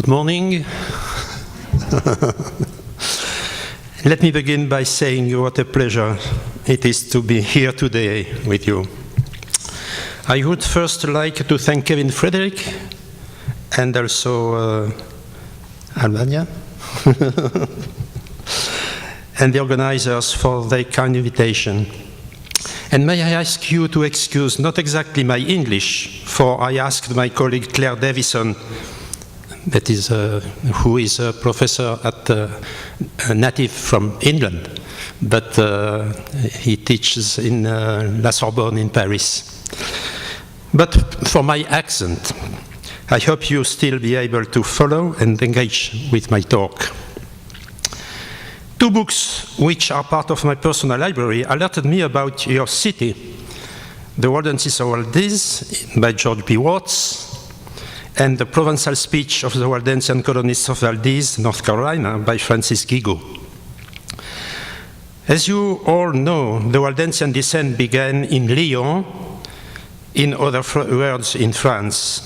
Good morning. Let me begin by saying what a pleasure it is to be here today with you. I would first like to thank Kevin Frederick and also Albania and the organizers for their kind invitation. And may I ask you to excuse not exactly my English, for I asked my colleague Claire Davison, that is, who is a professor at a native from England, but he teaches in La Sorbonne in Paris. But for my accent, I hope you still be able to follow and engage with my talk. Two books which are part of my personal library alerted me about your city: The Waldenses of Valdez by George B. Watts, and The Provençal Speech of the Waldensian Colonists of Valdez, North Carolina, by Francis Guigo. As you all know, the Waldensian descent began in Lyon, in other words, in France.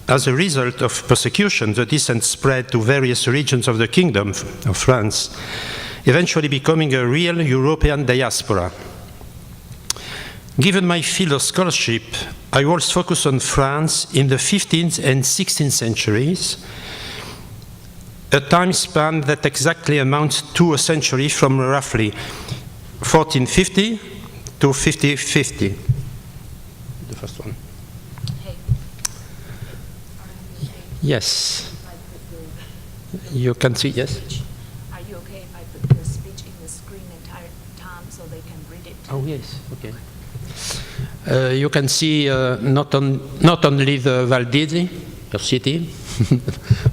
As a result of persecution, the descent spread to various regions of the Kingdom of France, eventually becoming a real European diaspora. Given my field of scholarship, I always focus on France in the 15th and 16th centuries, a time span that exactly amounts to a century from roughly 1450 to 5050. The first one. Hey. Yes. You can see, yes? Are you okay if I put the speech in the screen entire time so they can read it? Oh, yes, okay. You can see not only the Valdese, your city,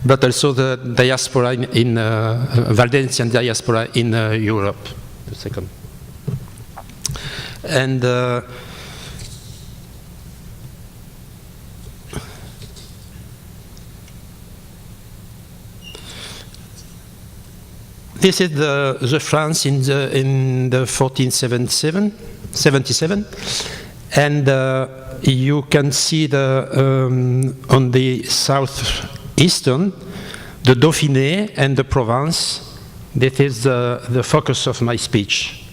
but also the diaspora in Waldensian diaspora in Europe. The second. And this is the France in the 1477, and you can see on the southeastern the Dauphiné and the Provence. That is the focus of my speech.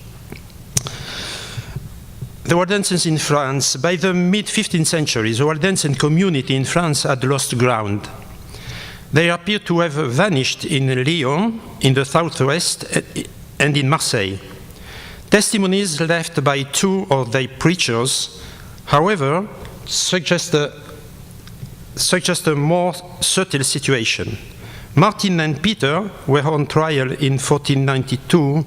The Waldensians in France. By the mid-15th century, the Waldensian community in France had lost ground. They appear to have vanished in Lyon, in the southwest, and in Marseille. Testimonies left by two of their preachers, however, suggest a more subtle situation. Martin and Peter were on trial in 1492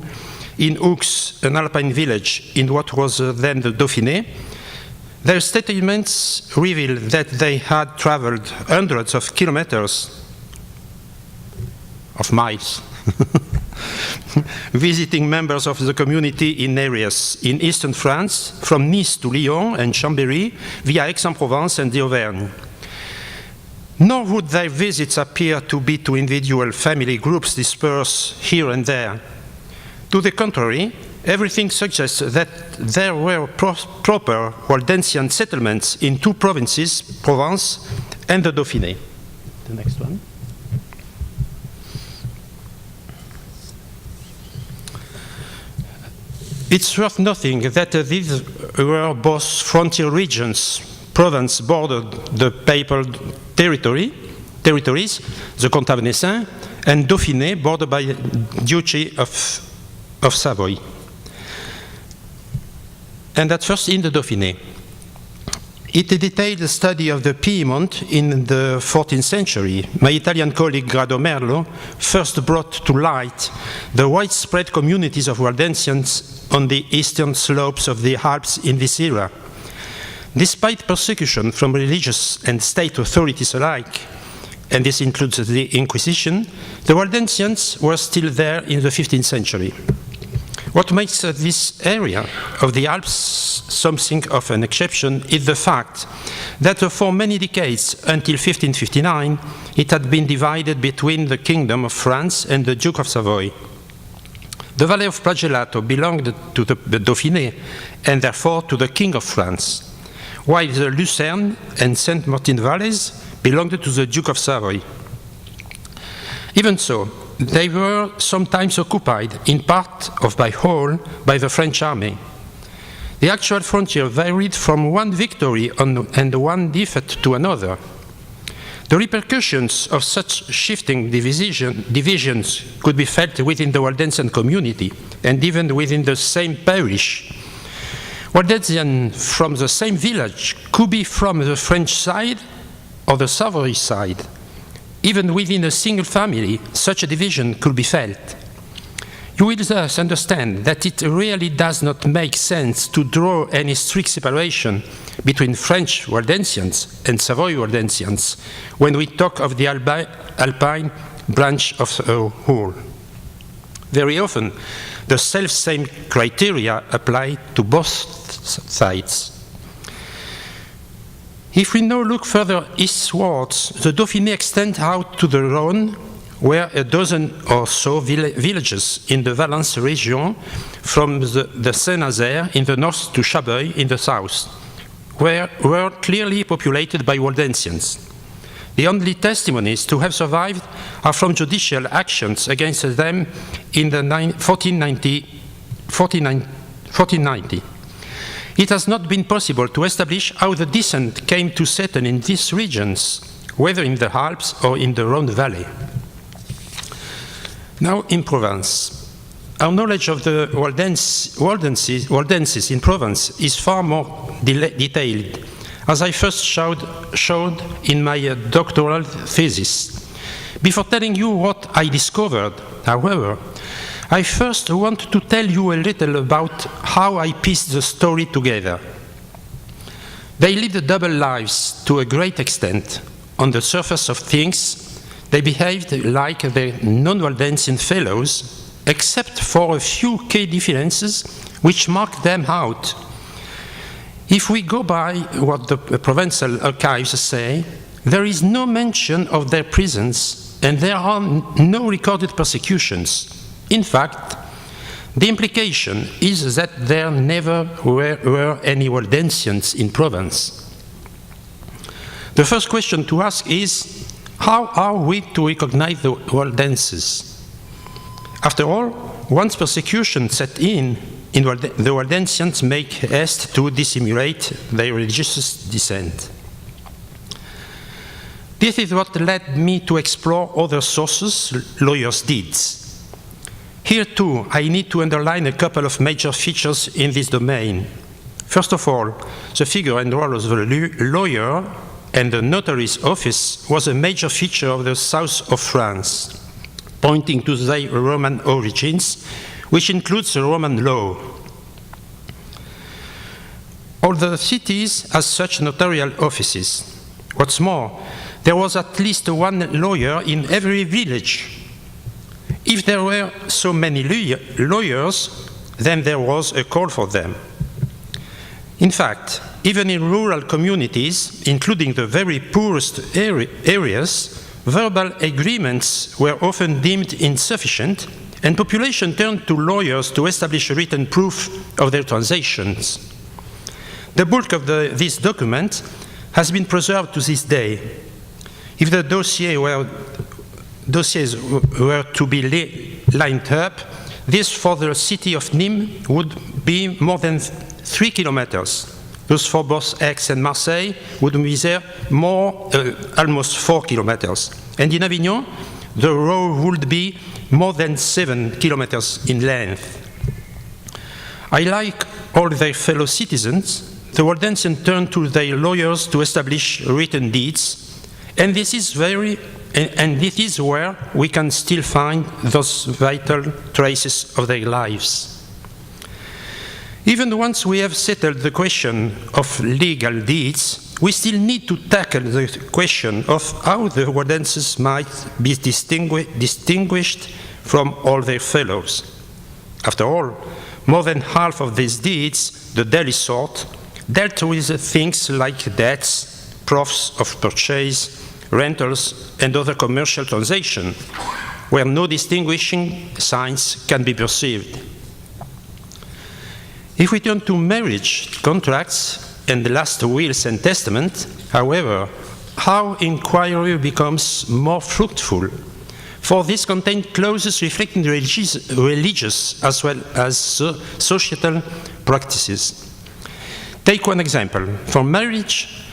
in Hux, an alpine village in what was then the Dauphiné. Their statements reveal that they had traveled hundreds of kilometers, of miles, visiting members of the community in areas in eastern France, from Nice to Lyon and Chambéry, via Aix-en-Provence and the Auvergne. Nor would their visits appear to be to individual family groups dispersed here and there. To the contrary, everything suggests that there were proper Waldensian settlements in two provinces, Provence and the Dauphiné. The next one. It's worth noting that these were both frontier regions. Provence bordered the papal territories, the Comtat Venaissin, and Dauphiné bordered by the Duchy of Savoy. And at first in the Dauphiné. It detailed the study of the Piedmont in the 14th century. My Italian colleague Grado Merlo first brought to light the widespread communities of Waldensians on the eastern slopes of the Alps in this era. Despite persecution from religious and state authorities alike, and this includes the Inquisition, the Waldensians were still there in the 15th century. What makes this area of the Alps something of an exception is the fact that for many decades, until 1559, it had been divided between the Kingdom of France and the Duke of Savoy. The Valley of Flagellato belonged to the Dauphiné, and therefore to the King of France, while the Lucerne and Saint-Martin valleys belonged to the Duke of Savoy. Even so, they were sometimes occupied, in part or by whole, by the French army. The actual frontier varied from one victory and one defeat to another. The repercussions of such shifting divisions could be felt within the Waldensian community and even within the same parish. Waldensians from the same village could be from the French side or the Savoy side. Even within a single family, such a division could be felt. You will thus understand that it really does not make sense to draw any strict separation between French Waldensians and Savoy Waldensians when we talk of the Alpine branch of the whole. Very often, the self-same criteria apply to both sides. If we now look further eastwards, the Dauphiné extends out to the Rhône, where a dozen or so villages in the Valence region, from the Saint-Nazaire in the north to Chabeuil in the south, were clearly populated by Waldensians. The only testimonies to have survived are from judicial actions against them in the 1490. It has not been possible to establish how the descent came to settle in these regions, whether in the Alps or in the Rhône Valley. Now in Provence. Our knowledge of the Waldenses in Provence is far more detailed, as I first showed in my doctoral thesis. Before telling you what I discovered, however, I first want to tell you a little about how I pieced the story together. They lived double lives to a great extent. On the surface of things, they behaved like their non-Waldensian fellows, except for a few key differences which mark them out. If we go by what the provincial archives say, there is no mention of their prisons and there are no recorded persecutions. In fact, the implication is that there never were any Waldensians in Provence. The first question to ask is, how are we to recognize the Waldenses? After all, once persecution set in, the Waldensians make haste to dissimulate their religious descent. This is what led me to explore other sources, lawyers' deeds. Here too, I need to underline a couple of major features in this domain. First of all, the figure and role of the lawyer and the notary's office was a major feature of the south of France, pointing to their Roman origins, which includes the Roman law. All the cities has such notarial offices. What's more, there was at least one lawyer in every village. If there were so many lawyers, then there was a call for them. In fact, even in rural communities, including the very poorest areas, verbal agreements were often deemed insufficient, and population turned to lawyers to establish written proof of their transactions. The bulk of this document has been preserved to this day. If the dossiers were to be lined up, this for the city of Nîmes would be more than 3 kilometers. Those for both Aix and Marseille would measure almost 4 kilometers. And in Avignon, the row would be more than 7 kilometers in length. Like all their fellow citizens, the Waldensians turned to their lawyers to establish written deeds, and this is where we can still find those vital traces of their lives. Even once we have settled the question of legal deeds, we still need to tackle the question of how the Waldenses might be distinguished from all their fellows. After all, more than half of these deeds, the daily sort, dealt with things like debts, proofs of purchase, rentals, and other commercial transactions, where no distinguishing signs can be perceived. If we turn to marriage contracts and the last wills and testament, however, how inquiry becomes more fruitful. for this contained clauses reflecting religious as well as societal practices. Take one example. For marriage,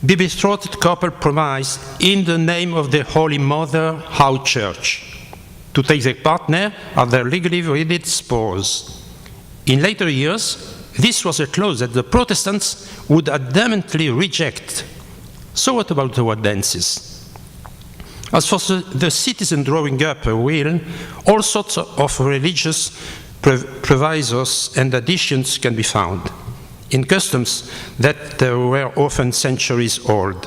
the betrothed couple promise in the name of the Holy Mother House Church to take their partner as their legally wedded spouse. In later years, this was a clause that the Protestants would adamantly reject. So what about the word dances? As for the citizen drawing up a will, all sorts of religious provisos and additions can be found in customs that were often centuries old.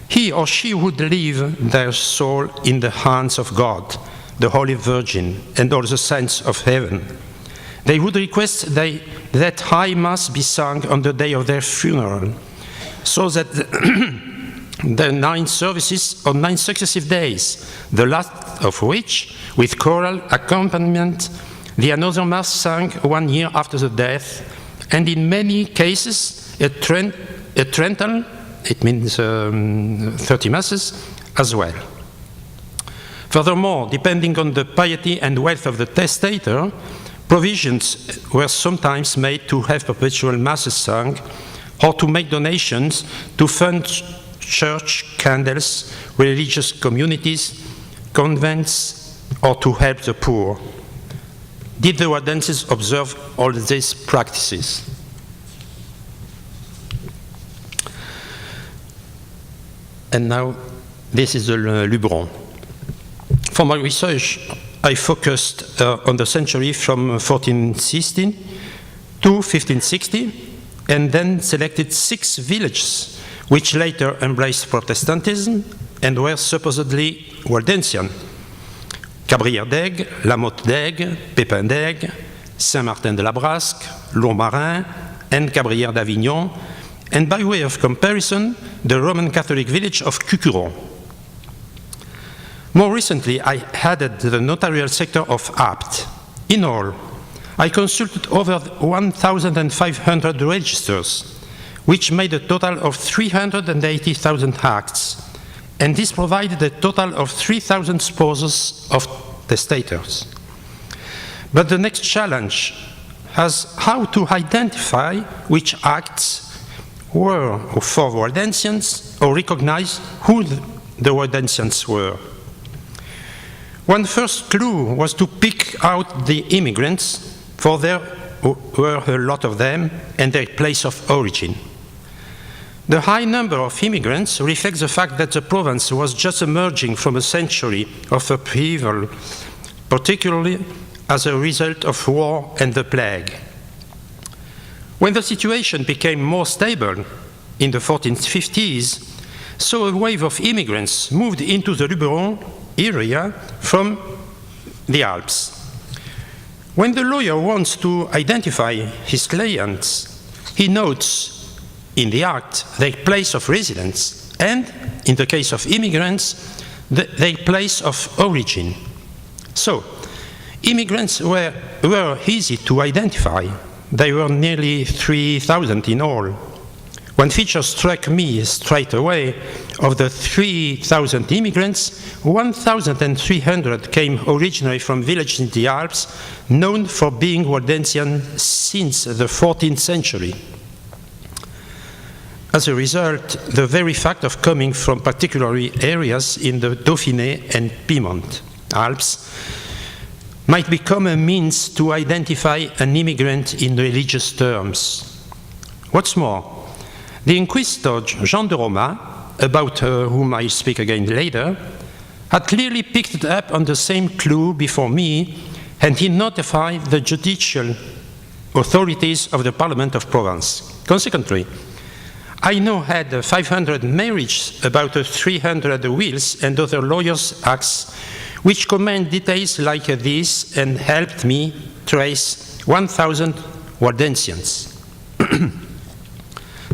He or she would leave their soul in the hands of God, the Holy Virgin, and all the saints of heaven. They would request that High Mass be sung on the day of their funeral, so that the 9 services on 9 successive days, the last of which, with choral accompaniment, the another Mass sung 1 year after the death, and in many cases a Trental, it means 30 Masses, as well. Furthermore, depending on the piety and wealth of the testator, provisions were sometimes made to have perpetual Masses sung or to make donations to fund church candles, religious communities, convents, or to help the poor. Did the Waldenses observe all these practices? And now, this is the Luberon. For my research, I focused on the century from 1416 to 1560, and then selected 6 villages which later embraced Protestantism and were supposedly Waldensian: Cabrières d'Aigues, La Motte d'Aigues, Pépin d'Aigues, Saint-Martin-de-la-Brasque, Lourmarin, and Cabrières d'Avignon, and by way of comparison, the Roman Catholic village of Cucuron. More recently, I added the notarial sector of Apt. In all, I consulted over 1,500 registers, which made a total of 380,000 acts, and this provided a total of 3,000 spouses of testators. But the next challenge was how to identify which acts were for Waldensians or recognize who the Waldensians were. One first clue was to pick out the immigrants, for there were a lot of them, and their place of origin. The high number of immigrants reflects the fact that the province was just emerging from a century of upheaval, particularly as a result of war and the plague. When the situation became more stable in the 1450s, so a wave of immigrants moved into the Luberon area from the Alps. When the lawyer wants to identify his clients, he notes in the act their place of residence and, in the case of immigrants, their place of origin. So, immigrants were easy to identify. There were nearly 3,000 in all. One feature struck me straight away. Of the 3,000 immigrants, 1,300 came originally from villages in the Alps, known for being Waldensian since the 14th century. As a result, the very fact of coming from particular areas in the Dauphiné and Piedmont Alps might become a means to identify an immigrant in religious terms. What's more, the Inquisitor Jean de Roma, about whom I speak again later, had clearly picked it up on the same clue before me, and he notified the judicial authorities of the Parliament of Provence. Consequently, I now had 500 marriages, about 300 wills, and other lawyers' acts, which command details like this and helped me trace 1,000 Waldensians.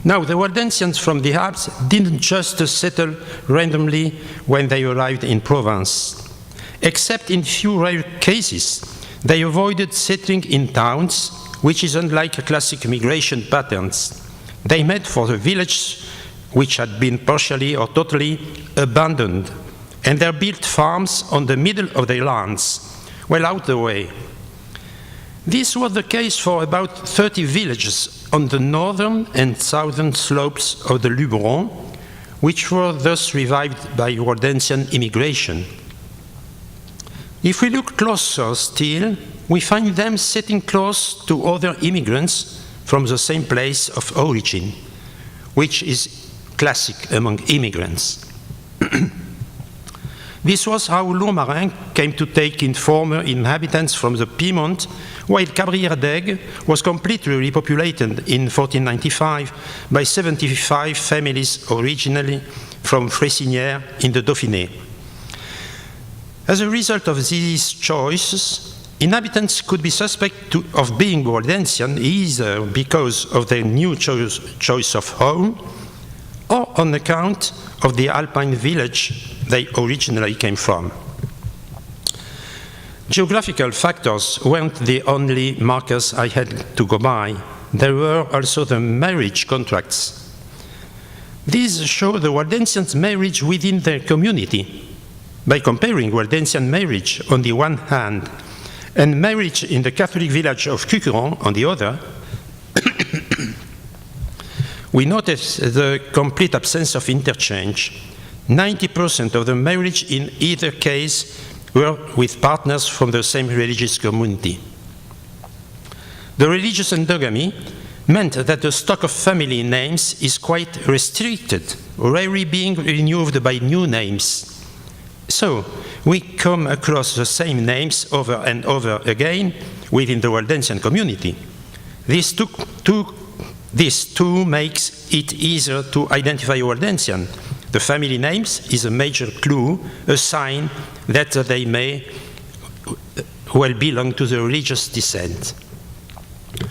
Now, the Waldensians from the Alps didn't just settle randomly when they arrived in Provence. Except in few rare cases, they avoided settling in towns, which is unlike classic migration patterns. They made for the village which had been partially or totally abandoned, and they built farms on the middle of their lands, well out the way. This was the case for about 30 villages on the northern and southern slopes of the Luberon, which were thus revived by Waldensian immigration. If we look closer still, we find them sitting close to other immigrants from the same place of origin, which is classic among immigrants. This was how Lourmarin came to take in former inhabitants from the Piedmont, while Cabrières-d'Aigues was completely repopulated in 1495 by 75 families originally from Fressinière in the Dauphiné. As a result of these choices, inhabitants could be suspect of being Waldensian either because of their new choice of home or on account of the alpine village they originally came from. Geographical factors weren't the only markers I had to go by. There were also the marriage contracts. These show the Waldensians' marriage within their community. By comparing Waldensian marriage on the one hand and marriage in the Catholic village of Cucuron on the other, we notice the complete absence of interchange. 90% of the marriage in either case were with partners from the same religious community. The religious endogamy meant that the stock of family names is quite restricted, rarely being renewed by new names. So, we come across the same names over and over again within the Waldensian community. This too makes it easier to identify Waldensian. The family names is a major clue, a sign that they may well belong to the religious descent.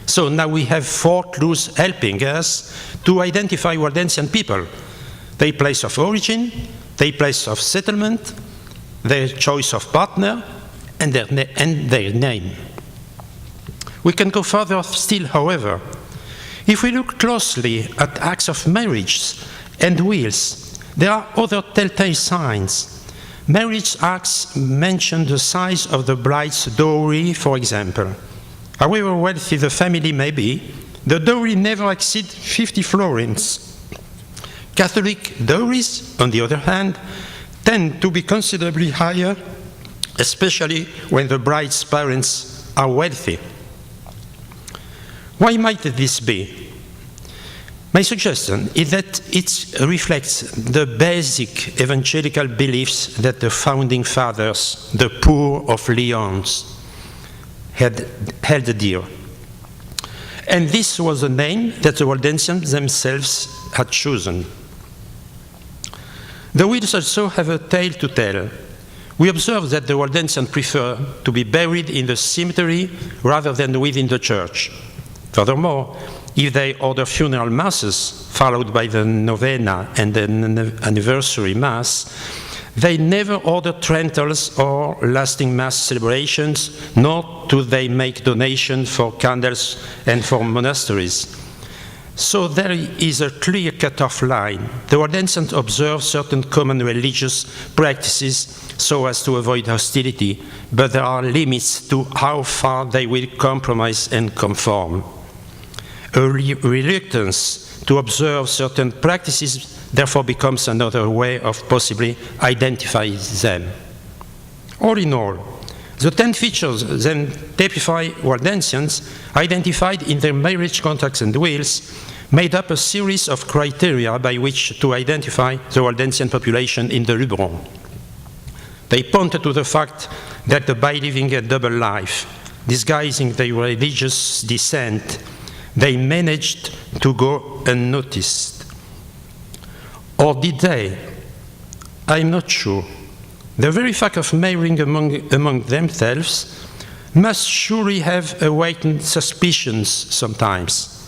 So now we have 4 clues helping us to identify Waldensian people: their place of origin, their place of settlement, their choice of partner, and their name. We can go further still, however. If we look closely at acts of marriage and wills, there are other telltale signs. Marriage acts mention the size of the bride's dowry, for example. However wealthy the family may be, the dowry never exceeds 50 florins. Catholic dowries, on the other hand, tend to be considerably higher, especially when the bride's parents are wealthy. Why might this be? My suggestion is that it reflects the basic evangelical beliefs that the founding fathers, the poor of Lyons, had held dear. And this was a name that the Waldensians themselves had chosen. The wills also have a tale to tell. We observe that the Waldensians prefer to be buried in the cemetery rather than within the church. Furthermore, if they order funeral masses, followed by the novena and the anniversary mass, they never order trentals or lasting mass celebrations, nor do they make donations for candles and for monasteries. So there is a clear cut-off line. The Waldensians observe certain common religious practices so as to avoid hostility, but there are limits to how far they will compromise and conform. A reluctance to observe certain practices therefore becomes another way of possibly identifying them. All in all, the 10 features that typify Waldensians, identified in their marriage contracts and wills, made up a series of criteria by which to identify the Waldensian population in the Luberon. They pointed to the fact that by living a double life, disguising their religious descent, they managed to go unnoticed. Or did they? I'm not sure. The very fact of marrying among themselves must surely have awakened suspicions sometimes.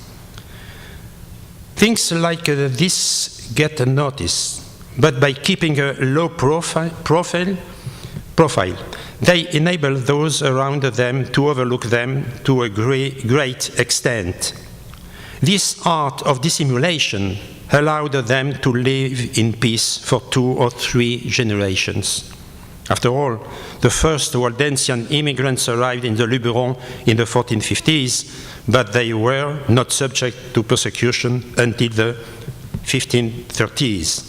Things like this get noticed, but by keeping a low profile, they enable those around them to overlook them to a great extent. This art of dissimulation allowed them to live in peace for 2 or 3 generations. After all, the first Waldensian immigrants arrived in the Luberon in the 1450s, but they were not subject to persecution until the 1530s.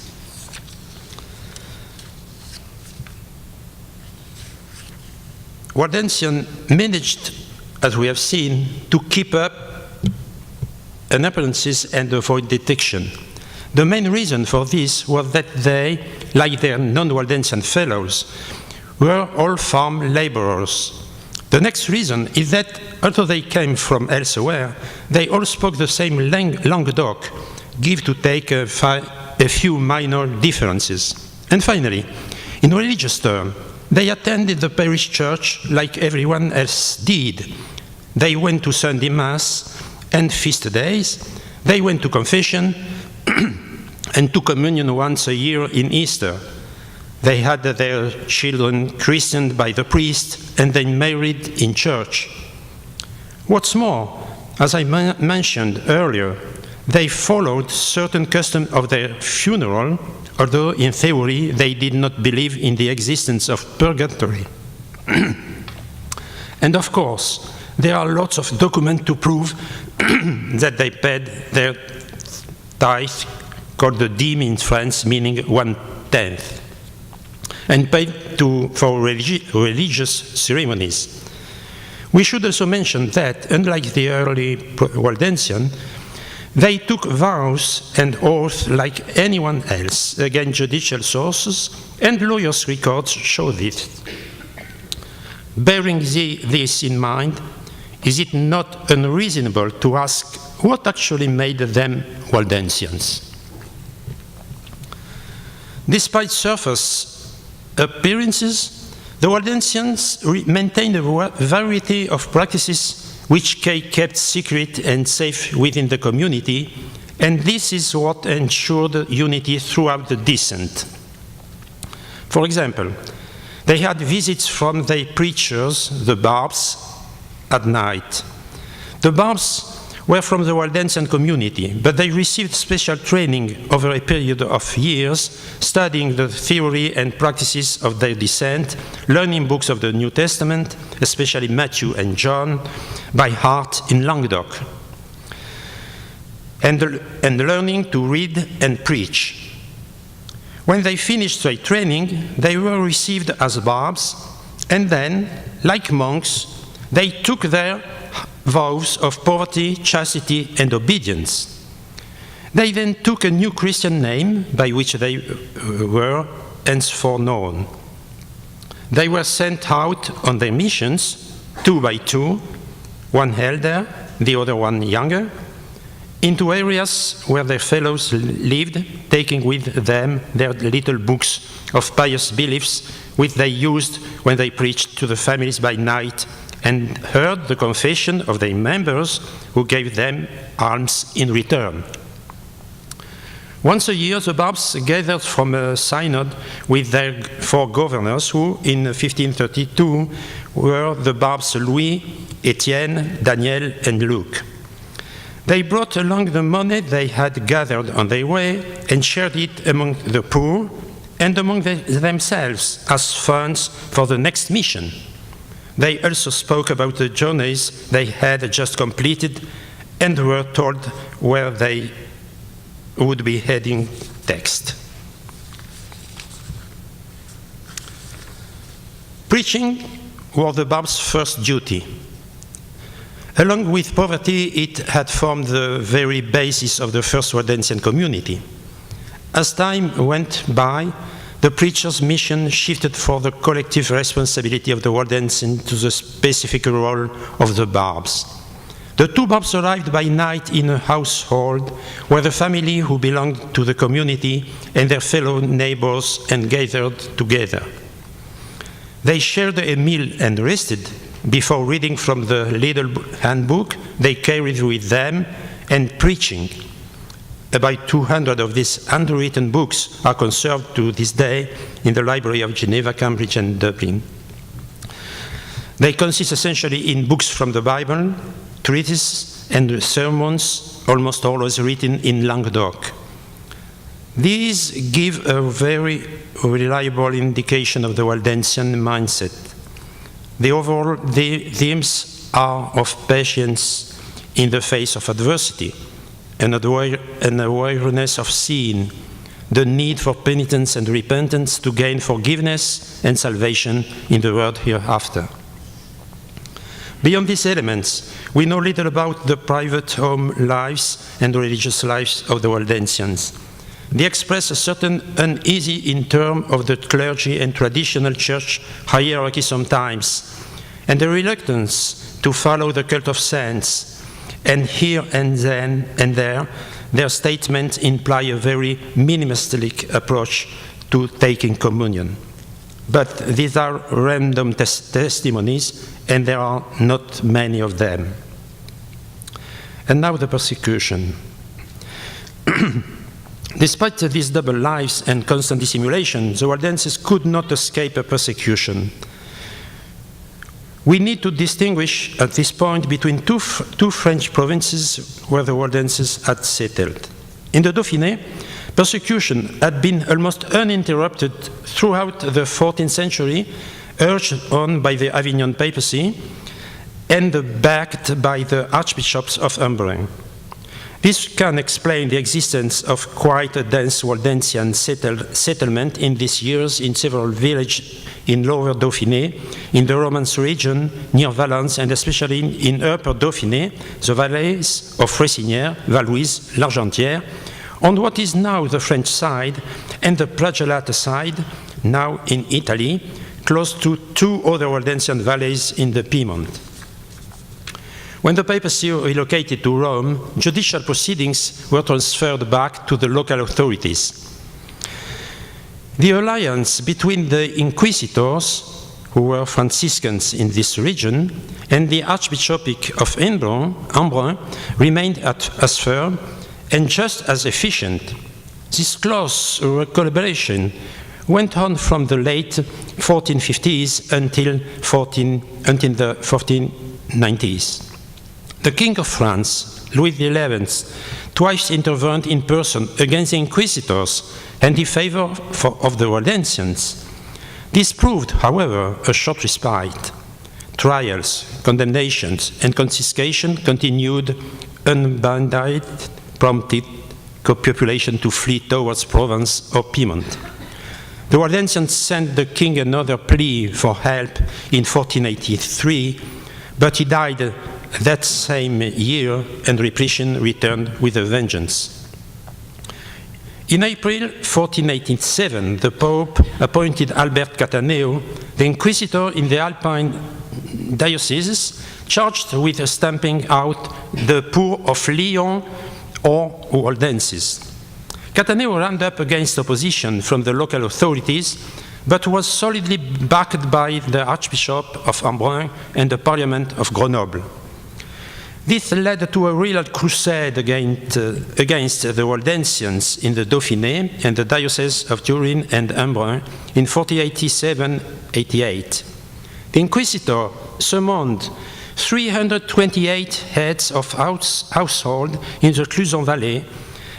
Waldensians managed, as we have seen, to keep up appearances and avoid detection. The main reason for this was that they, like their non-Waldensian fellows, were all farm laborers. The next reason is that, although they came from elsewhere, they all spoke the same Languedoc, give to take a few minor differences. And finally, in religious terms, they attended the parish church like everyone else did. They went to Sunday Mass and feast days. They went to confession and to communion once a year in Easter. They had their children christened by the priest and then married in church. What's more, as I mentioned earlier, they followed certain customs of their funeral, although in theory they did not believe in the existence of purgatory. And of course, there are lots of documents to prove that they paid their tithe, called the dîme in France, meaning 1/10, and paid for religious ceremonies. We should also mention that, unlike the early Waldensians, they took vows and oaths like anyone else. Again, judicial sources and lawyers' records show this. Bearing this in mind, is it not unreasonable to ask what actually made them Waldensians? Despite surface appearances, the Waldensians maintained a variety of practices which kept secret and safe within the community, and this is what ensured unity throughout the descent. For example, they had visits from their preachers, the barbs, at night. The barbs were from the Waldensian community, but they received special training over a period of years, studying the theory and practices of their descent, learning books of the New Testament, especially Matthew and John, by heart in Languedoc, and learning to read and preach. When they finished their training, they were received as barbs, and then, like monks, they took their vows of poverty, chastity, and obedience. They then took a new Christian name by which they were henceforth known. They were sent out on their missions, 2 by 2, one elder, the other one younger, into areas where their fellows lived, taking with them their little books of pious beliefs which they used when they preached to the families by night and heard the confession of their members who gave them alms in return. Once a year, the barbs gathered from a synod with their 4 governors who, in 1532, were the barbs Louis, Etienne, Daniel, and Luc. They brought along the money they had gathered on their way and shared it among the poor and among themselves as funds for the next mission. They also spoke about the journeys they had just completed and were told where they would be heading next. Preaching was the barb's first duty. Along with poverty, it had formed the very basis of the first Waldensian community. As time went by, the preacher's mission shifted from the collective responsibility of the Waldensians to the specific role of the barbs. The 2 barbs arrived by night in a household where the family who belonged to the community and their fellow neighbors and gathered together. They shared a meal and rested before reading from the little handbook they carried with them and preaching. About 200 of these handwritten books are conserved to this day in the Library of Geneva, Cambridge, and Dublin. They consist essentially in books from the Bible, treatises, and sermons, almost always written in Languedoc. These give a very reliable indication of the Waldensian mindset. The overall themes are of patience in the face of adversity, an awareness of sin, the need for penitence and repentance to gain forgiveness and salvation in the world hereafter. Beyond these elements, we know little about the private home lives and religious lives of the Waldensians. They express a certain uneasy in terms of the clergy and traditional church hierarchy sometimes, and the reluctance to follow the cult of saints. And here and then and there, their statements imply a very minimalistic approach to taking communion. But these are random testimonies, and there are not many of them. And now the persecution. Despite these double lives and constant dissimulation, the Waldenses could not escape a persecution. We need to distinguish at this point between two French provinces where the Waldenses had settled. In the Dauphiné, persecution had been almost uninterrupted throughout the 14th century, urged on by the Avignon papacy and backed by the archbishops of Embrun. This can explain the existence of quite a dense Waldensian settlement in these years in several villages in Lower Dauphiné, in the Romance region, near Valence, and especially in Upper Dauphiné, the valleys of Fresinière, Valouise, L'Argentière, on what is now the French side, and the Plagellate side, now in Italy, close to two other Waldensian valleys in the Piedmont. When the papacy relocated to Rome, judicial proceedings were transferred back to the local authorities. The alliance between the inquisitors, who were Franciscans in this region, and the Archbishopric of Embrun remained as firm and just as efficient. This close collaboration went on from the late 1450s until the 1490s. The King of France, Louis XI, twice intervened in person against the inquisitors and in favor of the Waldensians. This proved, however, a short respite. Trials, condemnations, and confiscation continued unabated, prompted population to flee towards Provence or Piedmont. The Waldensians sent the king another plea for help in 1483, but he died that same year, and repression returned with a vengeance. In April 1487, the Pope appointed Albert Cataneo, the inquisitor in the Alpine diocese, charged with stamping out the poor of Lyon or Waldenses. Cataneo ran up against opposition from the local authorities, but was solidly backed by the Archbishop of Embrun and the Parliament of Grenoble. This led to a real crusade against the Waldensians in the Dauphiné and the Diocese of Turin and Embrun in 1487-88. The Inquisitor summoned 328 heads of household in the Clusson Valley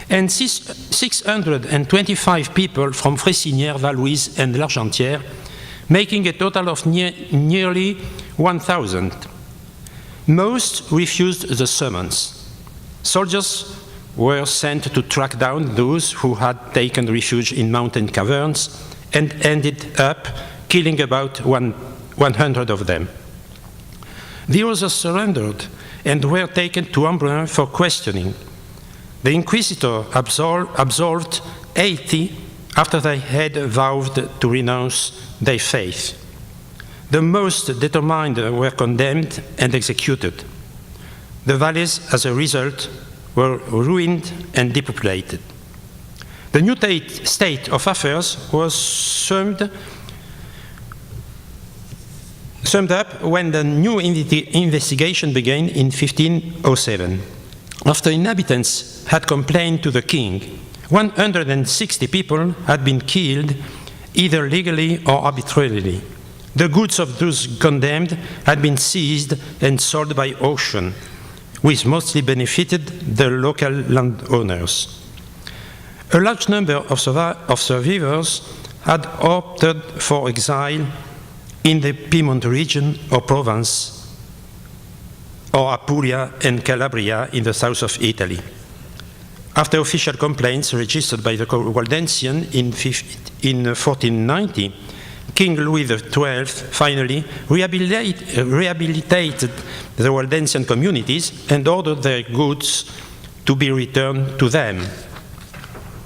and 625 people from Fresinière, Valouise, and L'Argentière, making a total of nearly 1,000. Most refused the summons. Soldiers were sent to track down those who had taken refuge in mountain caverns and ended up killing about 100 of them. The others surrendered and were taken to Embrun for questioning. The Inquisitor absolved 80 after they had vowed to renounce their faith. The most determined were condemned and executed. The valleys, as a result, were ruined and depopulated. The new state of affairs was summed up when the new investigation began in 1507. After inhabitants had complained to the king, 160 people had been killed, either legally or arbitrarily. The goods of those condemned had been seized and sold by auction. which mostly benefited the local landowners. A large number of survivors had opted for exile in the Piedmont region or Provence, or Apulia and Calabria in the south of Italy. After official complaints registered by the Waldensians in 1490, King Louis XII finally rehabilitated the Waldensian communities and ordered their goods to be returned to them.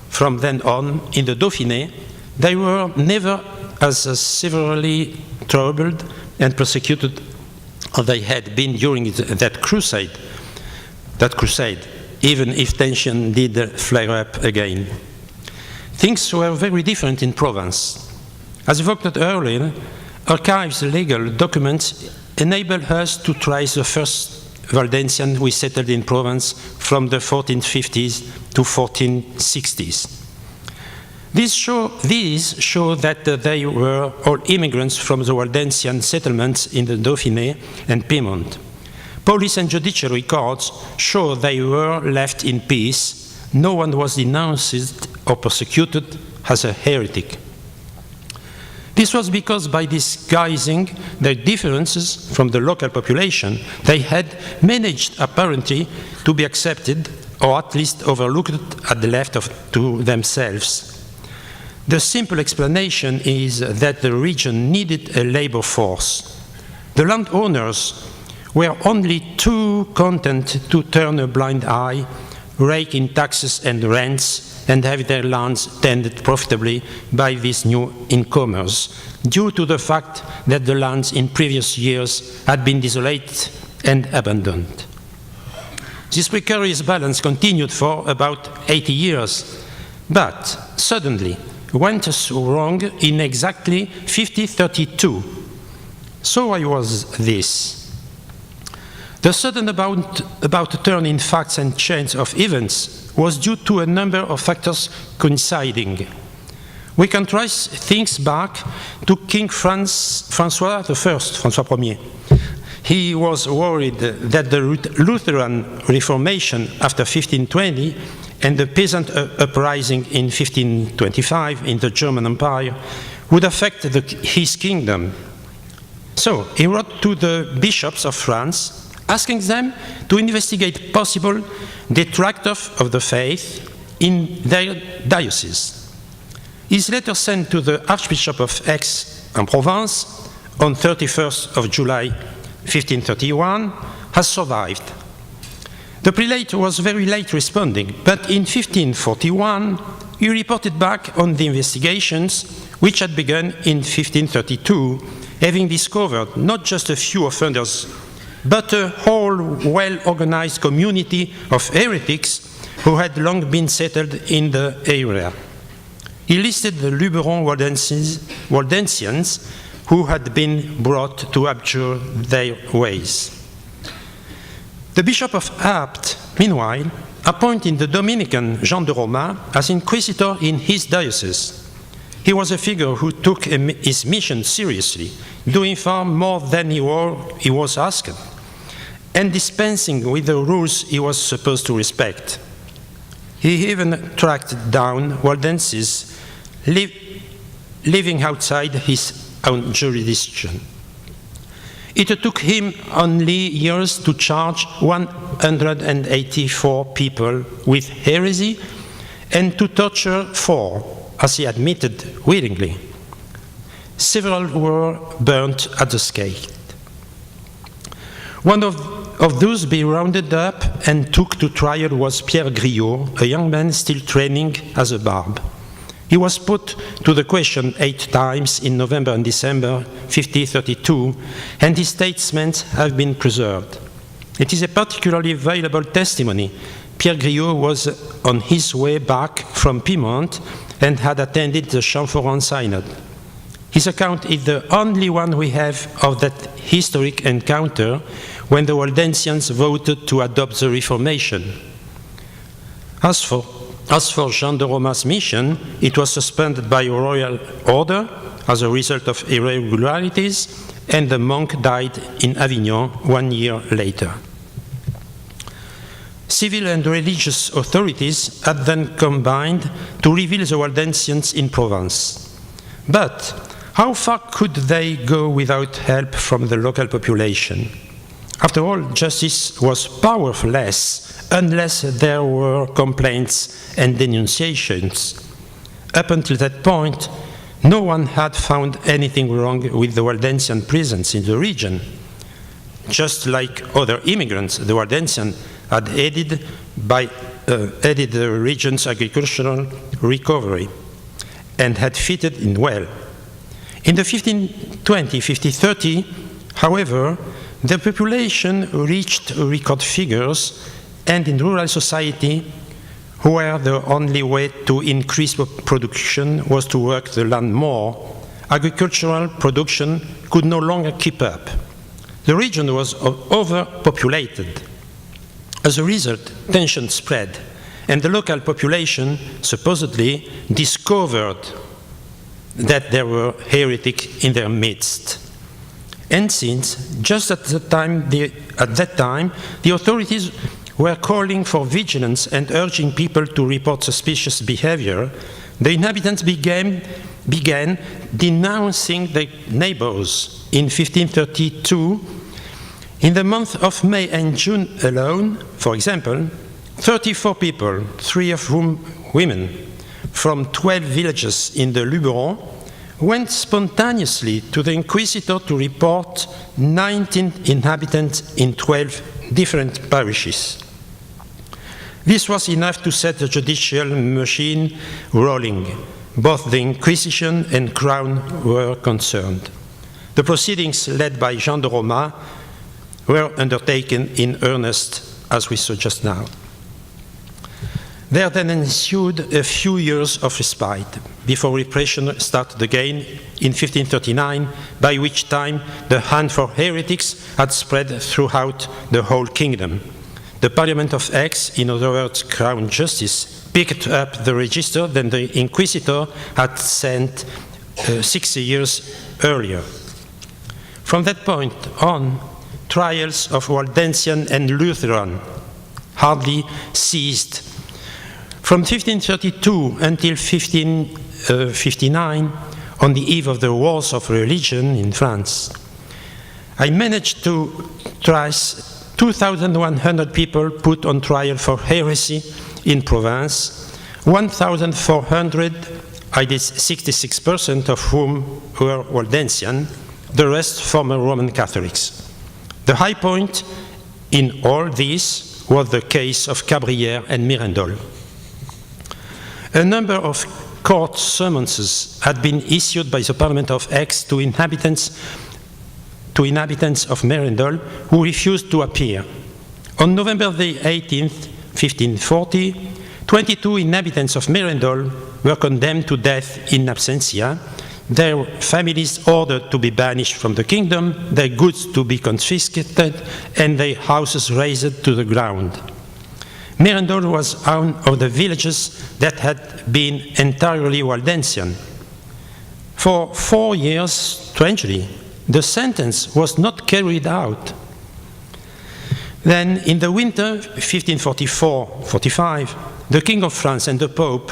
From then on, in the Dauphiné, they were never as severely troubled and persecuted as they had been during that crusade, even if tension did flare up again. Things were very different in Provence. As evoked earlier, archives' legal documents enable us to trace the first Waldensians who settled in Provence from the 1450s to 1460s. These show that they were all immigrants from the Waldensian settlements in the Dauphiné and Piedmont. Police and judicial records show they were left in peace. No one was denounced or persecuted as a heretic. This was because by disguising their differences from the local population, they had managed apparently to be accepted or at least overlooked and left to themselves. The simple explanation is that the region needed a labor force. The landowners were only too content to turn a blind eye, rake in taxes and rents, and have their lands tended profitably by these new incomers, due to the fact that the lands in previous years had been desolate and abandoned. This precarious balance continued for about 80 years, but suddenly went wrong in exactly 5032. So why was this? The sudden about turn in facts and change of events was due to a number of factors coinciding. We can trace things back to King François I. He was worried that the Lutheran Reformation after 1520 and the peasant uprising in 1525 in the German Empire would affect his kingdom. So he wrote to the bishops of France, asking them to investigate possible detractors of the faith in their diocese. His letter sent to the Archbishop of Aix-en-Provence on 31st of July 1531 has survived. The prelate was very late responding, but in 1541 he reported back on the investigations which had begun in 1532, having discovered not just a few offenders, but a whole well-organized community of heretics who had long been settled in the area. He listed the Luberon Waldensians who had been brought to abjure their ways. The Bishop of Apt, meanwhile, appointed the Dominican Jean de Roma as inquisitor in his diocese. He was a figure who took his mission seriously, doing far more than he was asked, and dispensing with the rules he was supposed to respect. He even tracked down Waldenses living outside his own jurisdiction. It took him only years to charge 184 people with heresy and to torture 4, as he admitted willingly. Several were burnt at the stake. One of those be rounded up and took to trial was Pierre Griot, a young man still training as a barb. He was put to the question 8 times in November and December 1532, and his statements have been preserved. It is a particularly valuable testimony. Pierre Griot was on his way back from Piedmont and had attended the Champforan Synod. His account is the only one we have of that historic encounter when the Waldensians voted to adopt the Reformation. As for Jean de Roma's mission, it was suspended by royal order as a result of irregularities, and the monk died in Avignon 1 year later. Civil and religious authorities had then combined to reveal the Waldensians in Provence. But how far could they go without help from the local population? After all, justice was powerless unless there were complaints and denunciations. Up until that point, no one had found anything wrong with the Waldensian presence in the region. Just like other immigrants, the Waldensians had aided the region's agricultural recovery and had fitted in well. In the 1520, 1530, however, the population reached record figures, and in rural society, where the only way to increase production was to work the land more, agricultural production could no longer keep up. The region was overpopulated. As a result, tension spread, and the local population supposedly discovered that there were heretics in their midst. And since, just at that time, the authorities were calling for vigilance and urging people to report suspicious behavior, the inhabitants began denouncing their neighbors. In 1532, in the month of May and June alone, for example, 34 people, 3 of whom women, from 12 villages in the Luberon, went spontaneously to the Inquisitor to report 19 inhabitants in 12 different parishes. This was enough to set the judicial machine rolling. Both the Inquisition and Crown were concerned. The proceedings led by Jean de Roma were undertaken in earnest, as we saw just now. There then ensued a few years of respite before repression started again in 1539, by which time the hunt for heretics had spread throughout the whole kingdom. The Parliament of Aix, in other words, Crown Justice, picked up the register that the Inquisitor had sent 60 years earlier. From that point on, trials of Waldensian and Lutheran hardly ceased. From 1532 until 1559, on the eve of the Wars of Religion in France, I managed to trace 2,100 people put on trial for heresy in Provence, 1,400, i.e. 66% of whom were Waldensian, the rest former Roman Catholics. The high point in all this was the case of Cabrières and Mirandol. A number of court summonses had been issued by the Parliament of Aix to inhabitants of Mirandol who refused to appear. On November the 18th, 1540, 22 inhabitants of Mirandol were condemned to death in absentia, their families ordered to be banished from the kingdom, their goods to be confiscated, and their houses razed to the ground. Mirandol was one of the villages that had been entirely Waldensian. For 4 years, strangely, the sentence was not carried out. Then, in the winter 1544-45, the King of France and the Pope,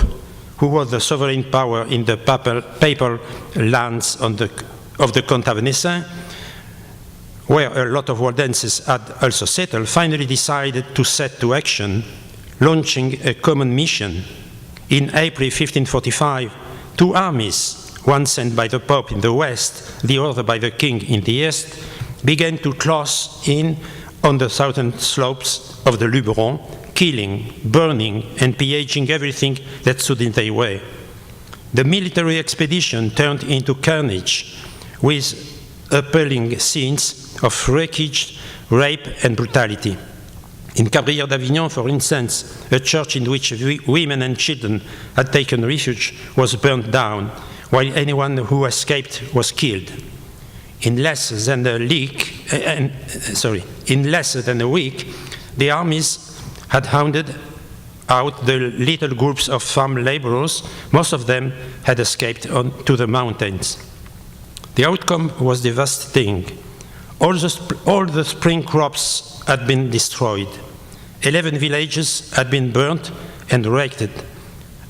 who was the sovereign power in the papal lands of the Comte Venessin, where a lot of Waldenses had also settled, finally decided to set to action, launching a common mission. In April 1545, 2 armies, one sent by the Pope in the west, the other by the King in the east, began to close in on the southern slopes of the Luberon, killing, burning, and pillaging everything that stood in their way. The military expedition turned into carnage, with appalling scenes of wreckage, rape, and brutality. In Cabrières d'Avignon, for instance, a church in which women and children had taken refuge was burned down, while anyone who escaped was killed. In less than a week, the armies had hounded out the little groups of farm laborers. Most of them had escaped to the mountains. The outcome was devastating. All the spring crops had been destroyed. 11 villages had been burnt and wrecked.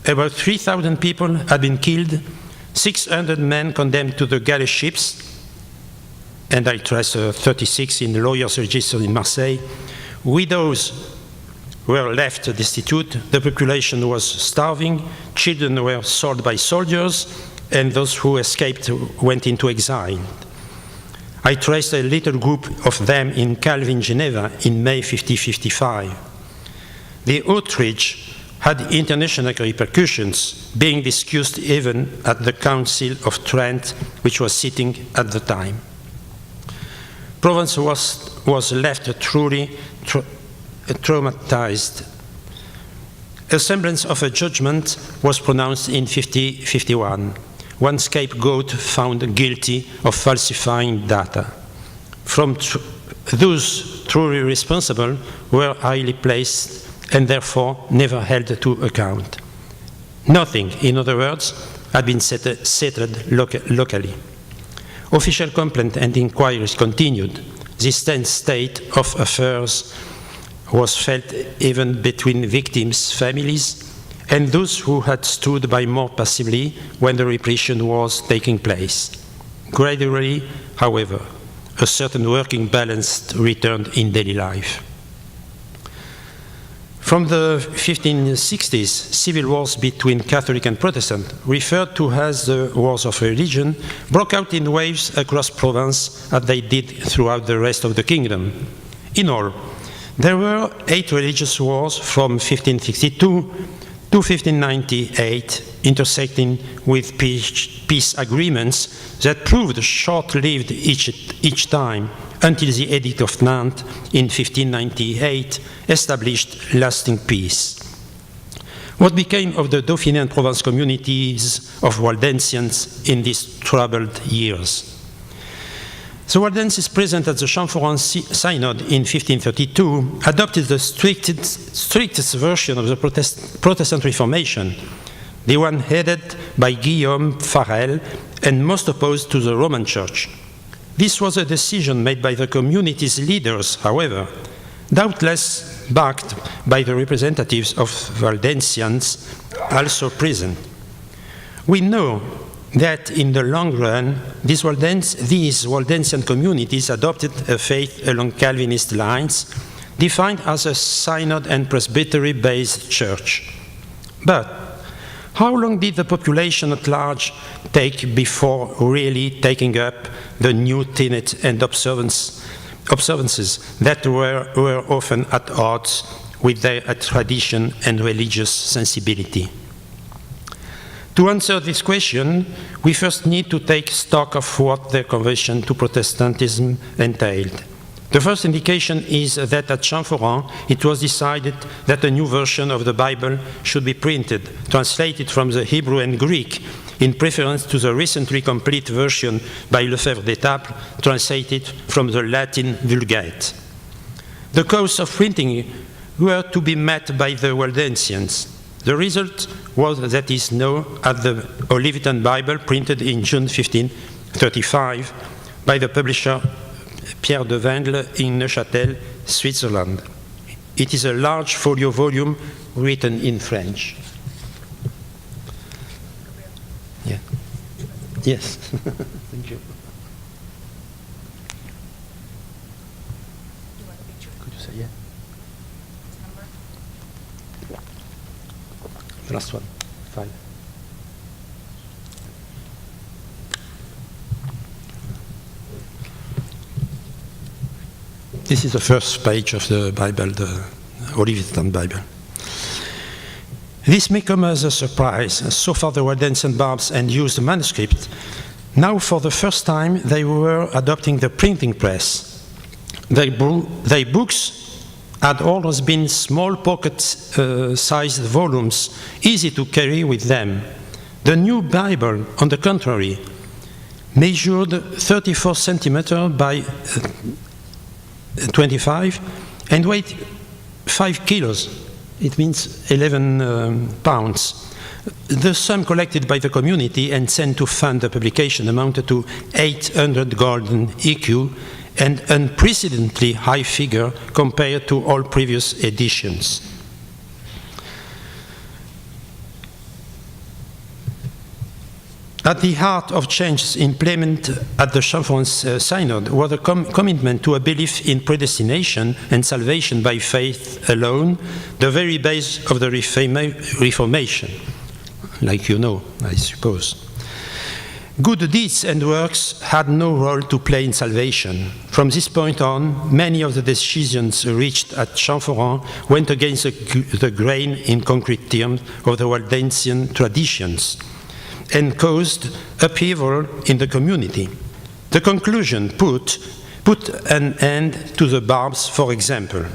About 3,000 people had been killed, 600 men condemned to the galley ships, and I trace 36 in the lawyers' register in Marseille. Widows were left destitute, the population was starving, children were sold by soldiers, and those who escaped went into exile. I traced a little group of them in Calvin, Geneva, in May 1555. The outrage had international repercussions, being discussed even at the Council of Trent, which was sitting at the time. Provence was left truly traumatized. A semblance of a judgment was pronounced in 1551. One scapegoat found guilty of falsifying data. Those truly responsible were highly placed and therefore never held to account. Nothing, in other words, had been settled locally. Official complaint and inquiries continued. This tense state of affairs was felt even between victims' families and those who had stood by more passively when the repression was taking place. Gradually, however, a certain working balance returned in daily life. From the 1560s, civil wars between Catholic and Protestant, referred to as the Wars of Religion, broke out in waves across Provence as they did throughout the rest of the kingdom. In all, there were 8 religious wars from 1562 to 1598, intersecting with peace agreements that proved short-lived each time, until the Edict of Nantes in 1598 established lasting peace. What became of the Dauphiné and Provence communities of Waldensians in these troubled years? The Waldenses present at the Champforan Synod in 1532 adopted the strictest version of the Protestant Reformation, the one headed by Guillaume Farel and most opposed to the Roman Church. This was a decision made by the community's leaders, however, doubtless backed by the representatives of Waldensians also present. We know that in the long run, these Waldensian communities adopted a faith along Calvinist lines, defined as a synod and presbytery-based church. But how long did the population at large take before really taking up the new tenets and observances that were often at odds with their tradition and religious sensibility? To answer this question, we first need to take stock of what the conversion to Protestantism entailed. The first indication is that at Champforan, it was decided that a new version of the Bible should be printed, translated from the Hebrew and Greek, in preference to the recently complete version by Lefebvre d'Etaples, translated from the Latin Vulgate. The costs of printing were to be met by the Waldensians. The result was that is now at the Olivetan Bible, printed in June 1535 by the publisher Pierre de Wendel in Neuchâtel, Switzerland. It is a large folio volume written in French. Yeah. Yes. Thank you. Could you say yeah? The last one, 5. This is the first page of the Bible, the Olivetan Bible. This may come as a surprise. So far the Waldensian Barbs had used the manuscript. Now for the first time they were adopting the printing press. Their books had always been small pocket-sized volumes, easy to carry with them. The new Bible, on the contrary, measured 34 centimeters by 25 and weighed 5 kilos. It means 11 pounds. The sum collected by the community and sent to fund the publication amounted to 800 golden EQ an unprecedentedly high figure compared to all previous editions. At the heart of changes implemented at the Champhorien Synod was a commitment to a belief in predestination and salvation by faith alone, the very base of the Reformation, like you know, I suppose. Good deeds and works had no role to play in salvation. From this point on, many of the decisions reached at Champhorien went against the grain, in concrete terms, of the Waldensian traditions, and caused upheaval in the community. The conclusion put an end to the barbs, for example.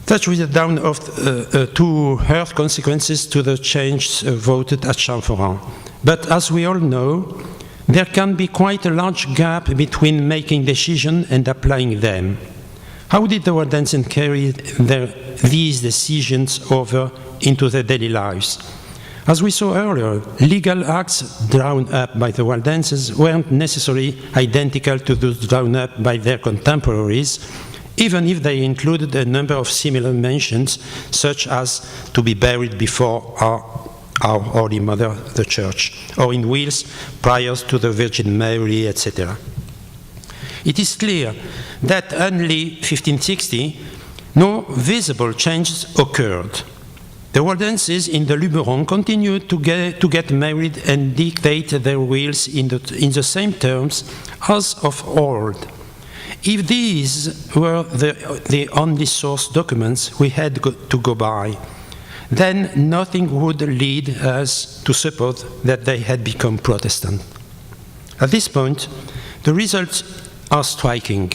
Such was the down of to earth consequences to the changes voted at Champhorien. But as we all know, there can be quite a large gap between making decisions and applying them. How did the Waldensians carry these decisions over into their daily lives? As we saw earlier, legal acts drawn up by the Waldensians weren't necessarily identical to those drawn up by their contemporaries, even if they included a number of similar mentions, such as to be buried before our Holy Mother, the Church, or in wills prior to the Virgin Mary, etc. It is clear that only 1560, no visible changes occurred. The Waldenses in the Luberon continued to get married and dictate their wills in the same terms as of old. If these were the only source documents we had to go by, then nothing would lead us to suppose that they had become Protestant. At this point, the results are striking.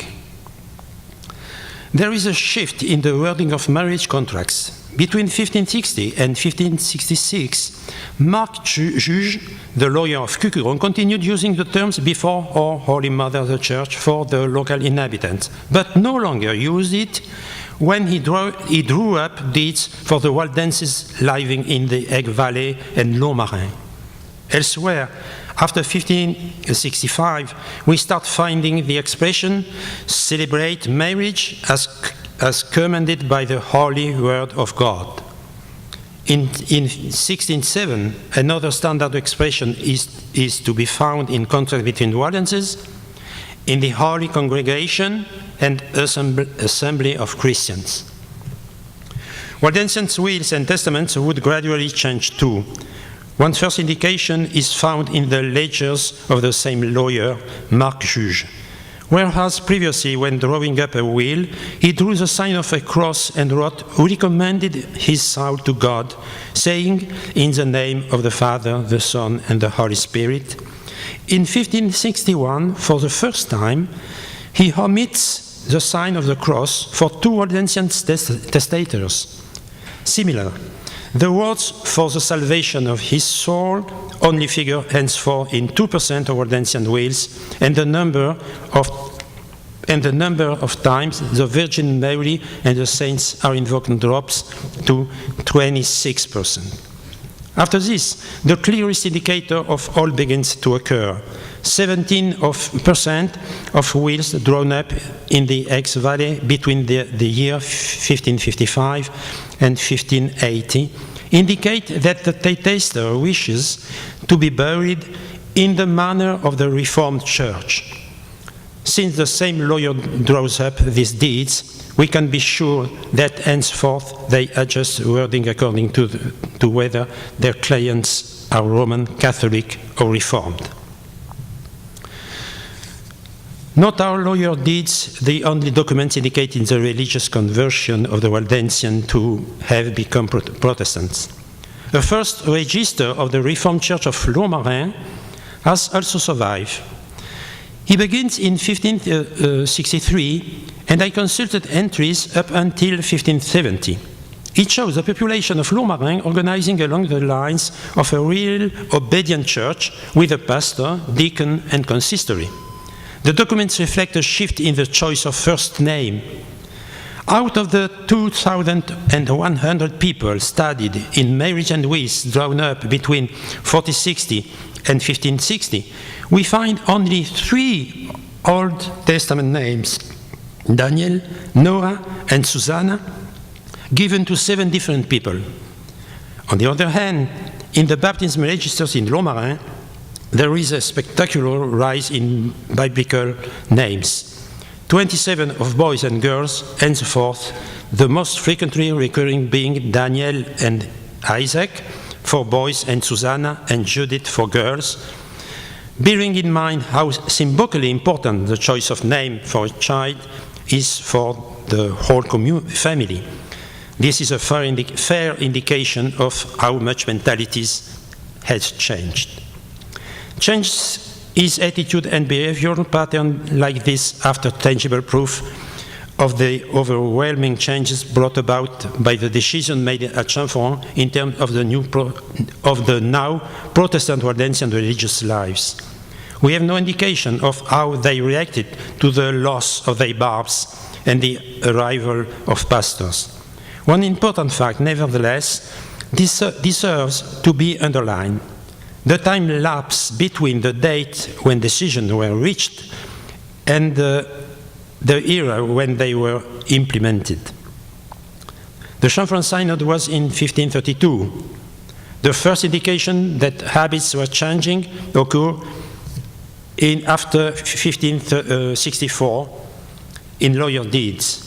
There is a shift in the wording of marriage contracts. Between 1560 and 1566, Marc Juge, the lawyer of Cucuron, continued using the terms before our Holy Mother the Church for the local inhabitants, but no longer used it when he drew up deeds for the Waldenses living in the Aigues Valley and Lourmarin. Elsewhere, after 1565, we start finding the expression celebrate marriage as commanded by the holy word of God. In 1607, another standard expression is to be found in contract between Waldenses, in the Holy Congregation and Assembly of Christians. Waldensians' wills and testaments would gradually change too. One first indication is found in the ledgers of the same lawyer, Marc Juge. Whereas previously, when drawing up a will, he drew the sign of a cross and wrote, "Who recommended his soul to God, saying, in the name of the Father, the Son, and the Holy Spirit." In 1561, for the first time, he omits the sign of the cross for two Waldensian testators. Similar, the words "for the salvation of his soul" only figure henceforth in 2% of Waldensian wills, and the number of times the Virgin Mary and the saints are invoked drops to 26%. After this, the clearest indicator of all begins to occur. 17% of wills drawn up in the Aigues Valley between the year 1555 and 1580 indicate that the testator wishes to be buried in the manner of the Reformed Church. Since the same lawyer draws up these deeds, we can be sure that henceforth they adjust wording according to whether their clients are Roman Catholic or Reformed. Not our lawyer deeds the only documents indicating the religious conversion of the Waldensians to have become Protestants. The first register of the Reformed Church of Lourmarin has also survived. He begins in 1563, and I consulted entries up until 1570. It shows a population of Lourmarin organizing along the lines of a real obedient church with a pastor, deacon, and consistory. The documents reflect a shift in the choice of first name. Out of the 2,100 people studied in marriage and wills drawn up between 1460 and 1560, we find only 3 Old Testament names, Daniel, Noah, and Susanna, given to 7 different people. On the other hand, in the baptism registers in Lomarin, there is a spectacular rise in biblical names. 27 of boys and girls, and so forth, the most frequently recurring being Daniel and Isaac for boys, and Susanna and Judith for girls, bearing in mind how symbolically important the choice of name for a child is for the whole family. This is a fair indication of how much mentalities has changed. Change is attitude and behavioral pattern like this after tangible proof of the overwhelming changes brought about by the decision made at Champforant in terms of the now Protestant Waldensian religious lives. We have no indication of how they reacted to the loss of their barbs and the arrival of pastors. One important fact, nevertheless, deserves to be underlined. The time lapse between the date when decisions were reached and the era when they were implemented. The Champforant Synod was in 1532. The first indication that habits were changing occurred after 1564 in lawyer deeds.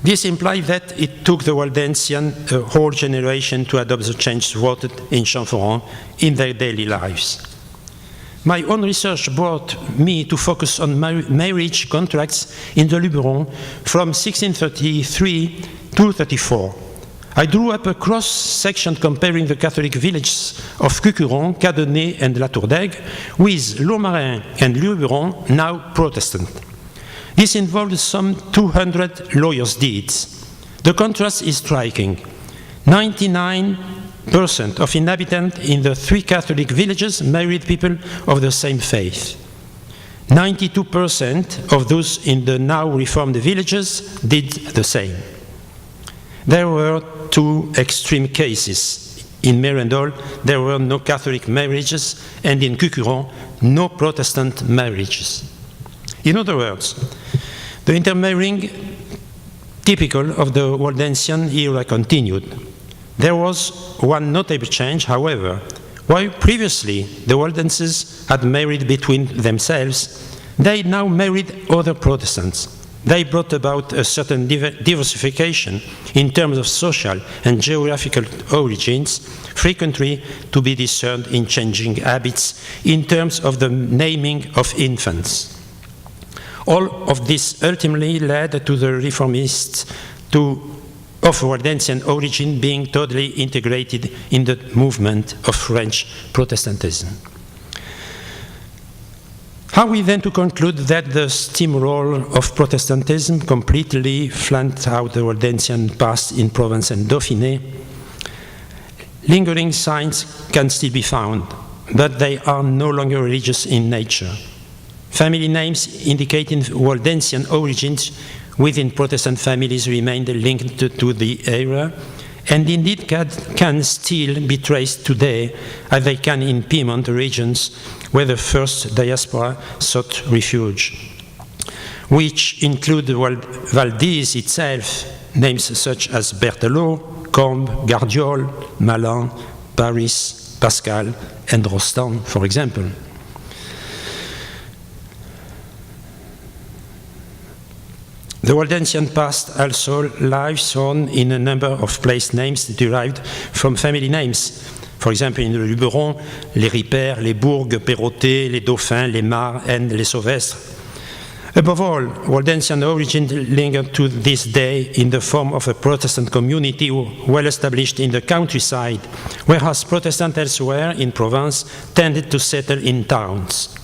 This implied that it took the Waldensian a whole generation to adopt the changes voted in Champforant in their daily lives. My own research brought me to focus on marriage contracts in the Luberon from 1633 to 34. I drew up a cross-section comparing the Catholic villages of Cucuron, Cadonnet, and La Tour d'Aigle with Lomarin and Luberon, now Protestant. This involved some 200 lawyers' deeds. The contrast is striking. 99% of inhabitants in the 3 Catholic villages married people of the same faith. 92% of those in the now reformed villages did the same. There were 2 extreme cases. In Merendol, there were no Catholic marriages, and in Cucuron, no Protestant marriages. In other words, the intermarrying typical of the Waldensian era continued. There was one notable change, however. While previously the Waldenses had married between themselves, they now married other Protestants. They brought about a certain diversification in terms of social and geographical origins, frequently to be discerned in changing habits in terms of the naming of infants. All of this ultimately led to the reformists of Waldensian origin being totally integrated in the movement of French Protestantism. Are we then to conclude that the steamroll of Protestantism completely flattened out the Waldensian past in Provence and Dauphiné? Lingering signs can still be found, but they are no longer religious in nature. Family names indicating Waldensian origins within Protestant families remained linked to the era, and indeed can still be traced today, as they can in Piedmont regions where the first diaspora sought refuge, which include Valdese itself, names such as Berthelot, Combes, Gardiol, Malin, Paris, Pascal, and Rostand, for example. The Waldensian past also lives on in a number of place names derived from family names. For example, in the Luberon, les Ripert, les Bourgues, Perrotet, les Dauphins, les Mars, and les Sauvestres. Above all, Waldensian origin lingered to this day in the form of a Protestant community well established in the countryside, whereas Protestants elsewhere in Provence tended to settle in towns.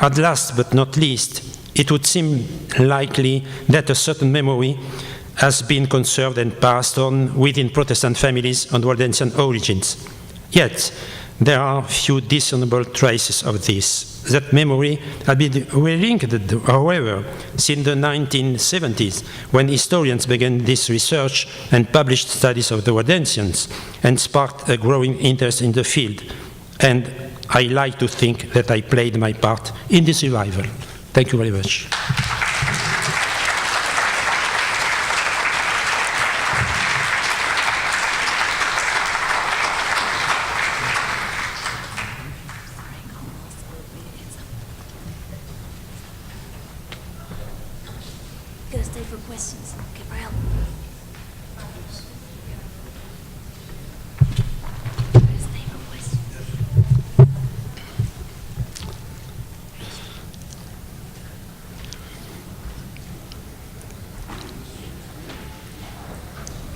At last but not least, it would seem likely that a certain memory has been conserved and passed on within Protestant families on Waldensian origins. Yet, there are few discernible traces of this. That memory had been relinked, however, since the 1970s, when historians began this research and published studies of the Waldensians, and sparked a growing interest in the field. And I like to think that I played my part in this revival. Thank you very much. Gonna stay for questions. Okay, Brian. Gonna stay for questions.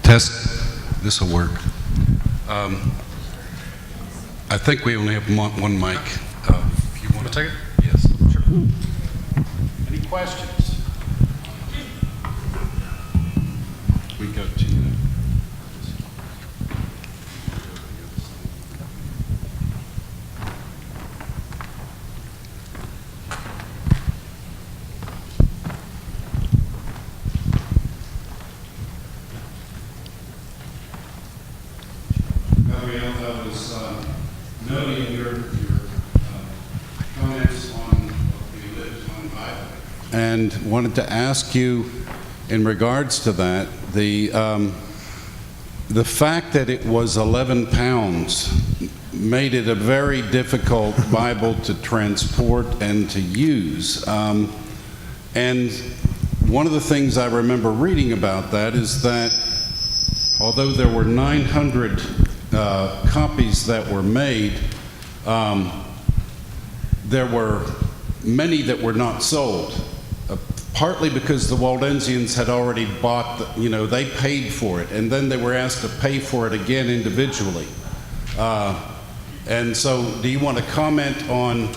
Test. This will work. I think we only have one mic. If you want to take it? Yes, sure. Any questions? We go to you. Gabriel, I was noting your comments on the Olivetan Bible, and wanted to ask you, in regards to that, the fact that it was 11 pounds made it a very difficult Bible to transport and to use. And one of the things I remember reading about that is that although there were 900 copies that were made, there were many that were not sold. Partly because the Waldensians had already bought, they paid for it, and then they were asked to pay for it again individually. And so do you want to comment on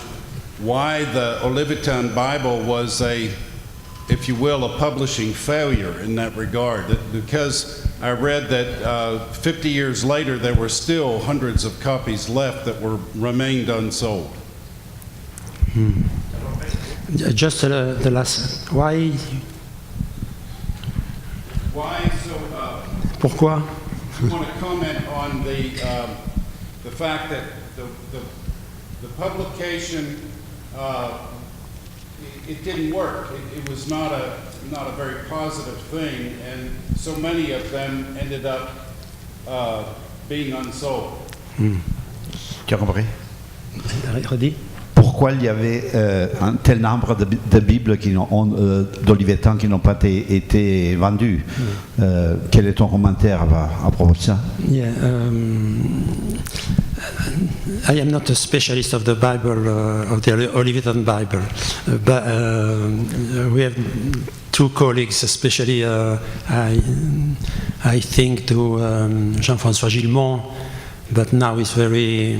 why the Olivetan Bible was if you will, a publishing failure in that regard? Because I read that 50 years later there were still hundreds of copies left that remained unsold. Just the last. Why? Why so? Pourquoi? I want to comment on the fact that the publication it didn't work. It was not a very positive thing, and so many of them ended up being unsold. Tu as compris? Redis. Pourquoi il y avait un tel nombre de Bibles d'Olivetan qui n'ont pas été vendues? Quel est ton commentaire à propos de ça? Yeah, I am not a specialist of the Bible, of the Olivetan Bible, but we have two colleagues, especially I think to Jean-François Gilmont, but now it's very,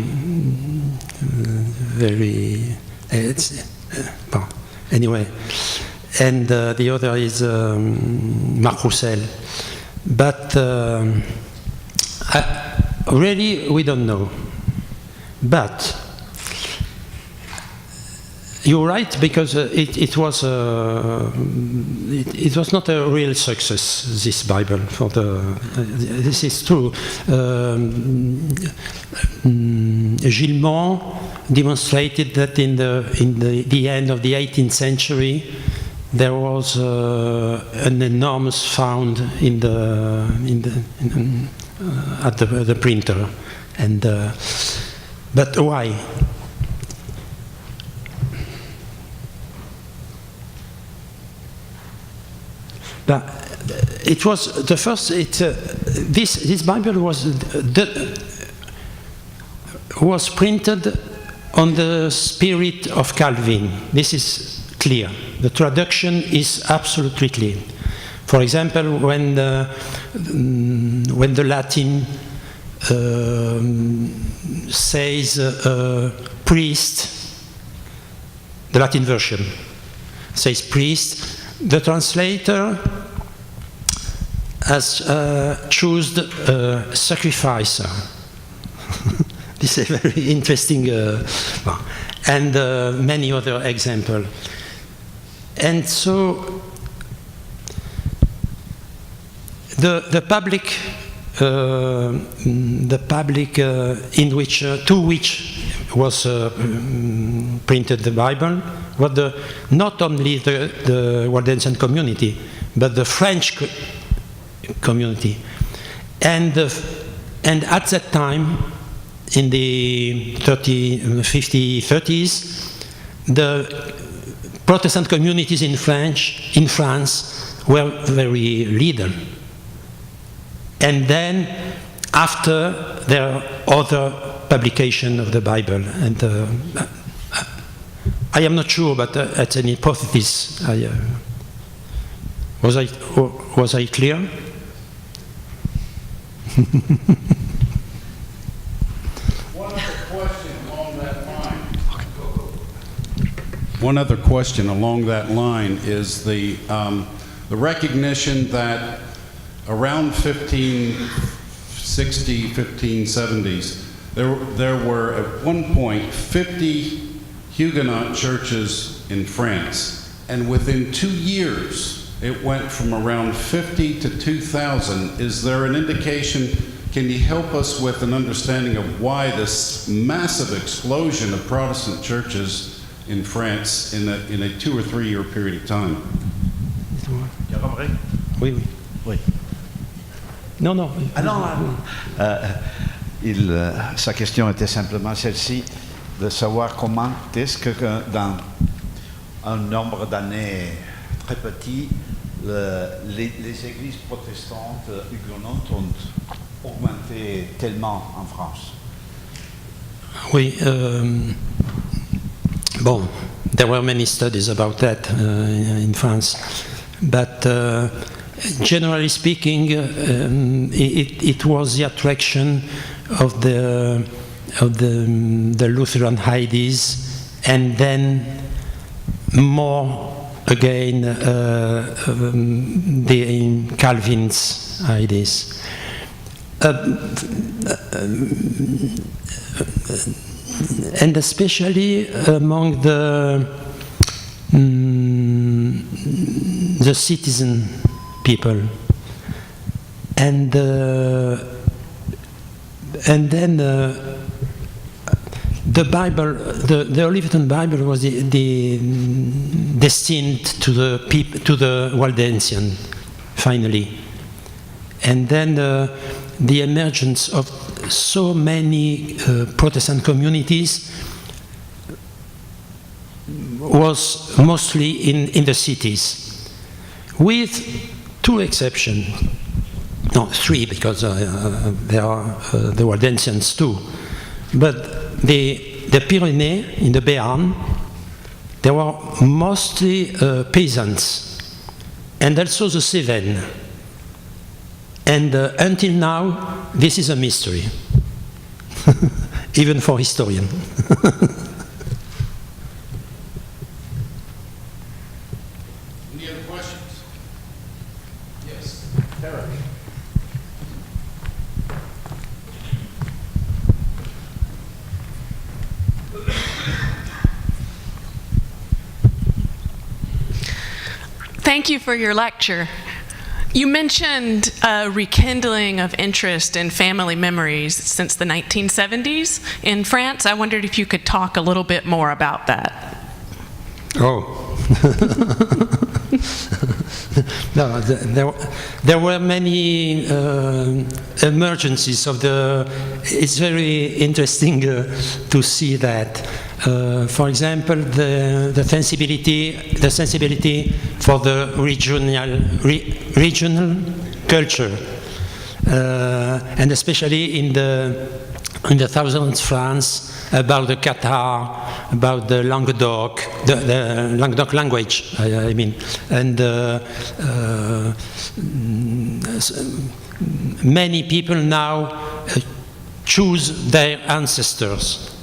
anyway. And the other is Marc Roussel. But really, we don't know. But you're right, because it was not a real success, this Bible. This is true. Gilmont demonstrated that in the end of the 18th century there was an enormous found at the printer, and but why? But it was the first. This Bible was printed on the spirit of Calvin. This is clear. The traduction is absolutely clear. For example, when the Latin says priest, the Latin version says priest, the translator has chosen sacrificer. This is a very interesting, and many other examples. And so the public in which to which was printed the Bible was not only the Waldensian community, but the French community, and at that time, in the 30s, the Protestant communities in France were very little. And then, after, there are other publication of the Bible. And I am not sure, but it's an hypothesis. Was I clear? One other question along that line is the recognition that around 1560, 1570s, there were at one point 50 Huguenot churches in France, and within 2 years it went from around 50 to 2,000. Is there an indication, can you help us with an understanding of why this massive explosion of Protestant churches in France in a 2 or 3 year period of time? Oui, oui. Oui. Non, non. Ah non, sa question était simplement celle-ci, de savoir comment est-ce que dans un nombre d'années très petit, les églises protestantes huguenotes ont augmenté tellement en France. Oui. Bon, there were many studies about that in France, but generally speaking, it was the attraction of the Lutheran ideas, and then more again the Calvin's ideas. And especially among the citizen people, and then the Bible, the Olivetan Bible was destined to the Waldensian, finally, and then the emergence of so many Protestant communities was mostly in the cities, with 2 exceptions. No, 3, because there are the Waldensians too. But the Pyrenees, in the Béarn, there were mostly peasants, and also the Cévennes. And until now, this is a mystery, even for historians. Any other questions? Yes, Eric. Thank you for your lecture. You mentioned a rekindling of interest in family memories since the 1970s in France. I wondered if you could talk a little bit more about that. Oh. No, there were many emergencies of the. It's very interesting to see that. For example, the sensibility for the regional culture, and especially in the southern France, about the Qatar, about the Languedoc, the Languedoc language, I mean, and many people now choose their ancestors.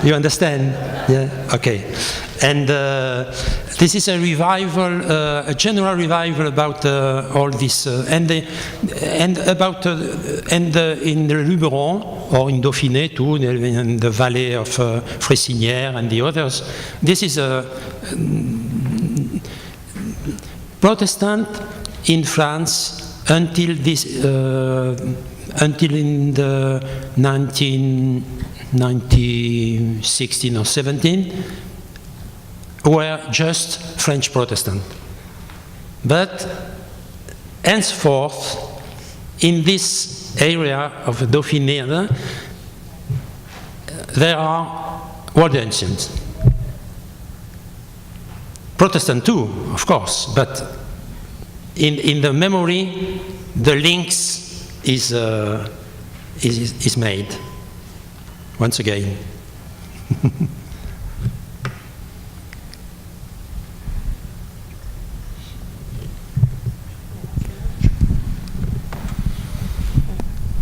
You understand? Yeah. Okay. And this is a revival, a general revival about all this, in the Luberon or in Dauphiné too, in the valley of Fressinière and the others. This is a Protestant in France until in the 1916 or 17. Were just French Protestant. But henceforth, in this area of Dauphiné, there are Waldensians. Protestant too, of course, but in the memory, the links is made once again.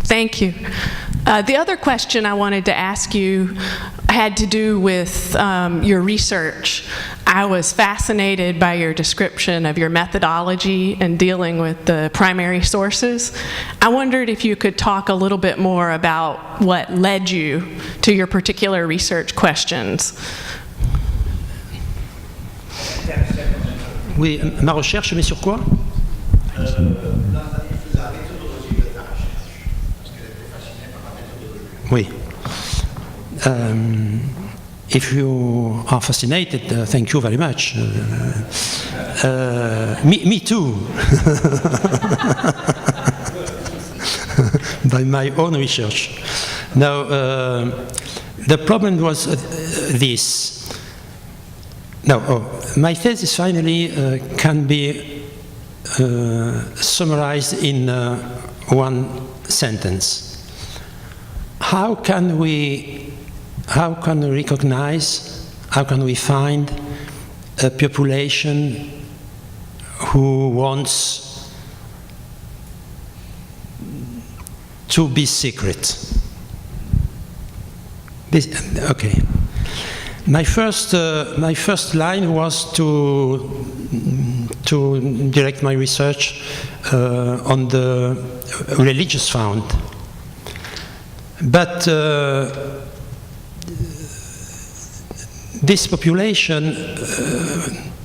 Thank you. The other question I wanted to ask you had to do with your research. I was fascinated by your description of your methodology in dealing with the primary sources. I wondered if you could talk a little bit more about what led you to your particular research questions. Oui, ma recherche, mais sur quoi? Oui. If you are fascinated, thank you very much. Me too. By my own research. Now, the problem was this. Now, my thesis finally can be summarized in one sentence. How can we recognize, how can we find a population who wants to be secret? Okay. My first line was to direct my research on the religious found. But this population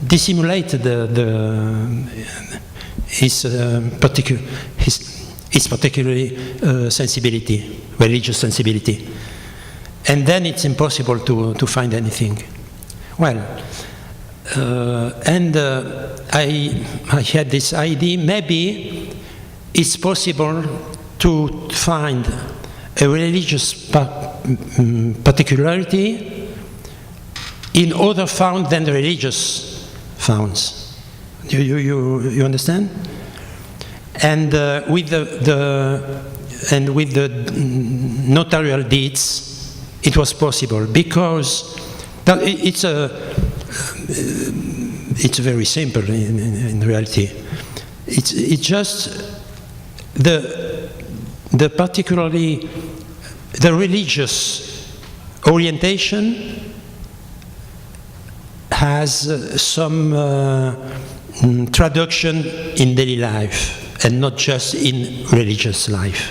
dissimulated his particularly sensibility, religious sensibility. And then it's impossible to find anything. Well, I had this idea, maybe it's possible to find a religious particularity in other found than the religious founds. You understand? And with the notarial deeds, it was possible because it's very simple in reality. It's just the particularly the religious orientation has some traduction in daily life and not just in religious life.